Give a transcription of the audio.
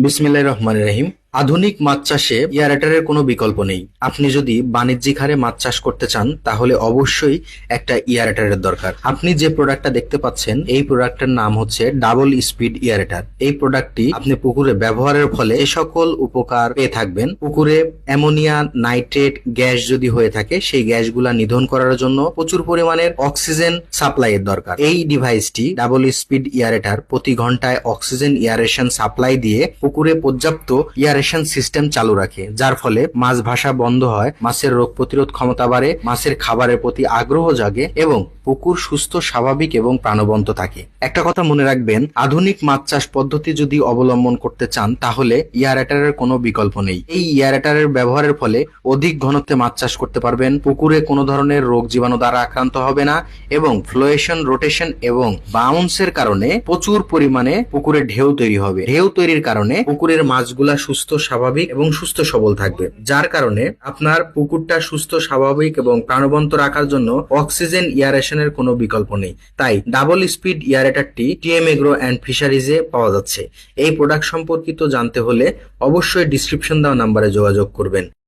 বিসমিল্লাহির রহমানির রহিম। আধুনিক মাছ চাষে এয়ারেটরের কোনো বিকল্প নেই। আপনি যদি বাণিজ্যিক হারে মাছ চাষ করতে চান তাহলে অবশ্যই একটা এয়ারেটরের দরকার। আপনি যে প্রোডাক্টটা দেখতে পাচ্ছেন এই প্রোডাক্টের নাম হচ্ছে ডাবল স্পিড এয়ারেটর। এই প্রোডাক্টটি আপনি পুকুরে ব্যবহারের ফলে এই সকল উপকার পেয়ে থাকবেন। পুকুরে অ্যামোনিয়া, নাইট্রেট গ্যাস যদি হয়ে থাকে সেই গ্যাসগুলা নিধন করার জন্য প্রচুর পরিমাণের অক্সিজেন সাপ্লাই এর দরকার। এই ডিভাইসটি ডাবল স্পিড এয়ারেটর প্রতি ঘন্টায় অক্সিজেন এয়ারেশন সাপ্লাই দিয়ে পুকুরে পর্যাপ্ত এয়ারেশন সিস্টেম চালু রাখে, যার ফলে মাছ ভাসা বন্ধ হয়, মাছের রোগ প্রতিরোধ ক্ষমতা বাড়ে, মাছের খাবারের প্রতি আগ্রহ জাগে এবং পুকুর সুস্থ, স্বাভাবিক এবং প্রাণবন্ত থাকে। একটা কথা মনে রাখবেন, আধুনিক মাছ চাষ পদ্ধতি যদি অবলম্বন করতে চান তাহলে এয়ারেটরের কোনো বিকল্প নেই। এই এয়ারেটরের ব্যবহারের ফলে অধিক ঘনত্বে মাছ চাষ করতে পারবেন, পুকুরে কোনো ধরনের রোগ জীবাণু দ্বারা আক্রান্ত হবে না এবং ফ্লোয়েশন, রোটেশন এবং বাউন্সের কারণে প্রচুর পরিমাণে পুকুরে ঢেউ তৈরি হবে। ঢেউ তৈরির কারণে পুকুরের মাছগুলা সুস্থ, স্বাভাবিক এবং সুস্থ সবল থাকবে, যার কারণে আপনার পুকুরটা সুস্থ, স্বাভাবিক এবং প্রাণবন্ত রাখার জন্য অক্সিজেন এয়ারেশনের কোনো বিকল্প নেই। তাই ডাবল স্পিড এয়ারেটরটি টিএম এগ্রো অ্যান্ড ফিশারিজে পাওয়া যাচ্ছে। এই প্রোডাক্ট সম্পর্কিত জানতে হলে অবশ্যই ডিসক্রিপশন দেওয়া নাম্বারে যোগাযোগ করবেন।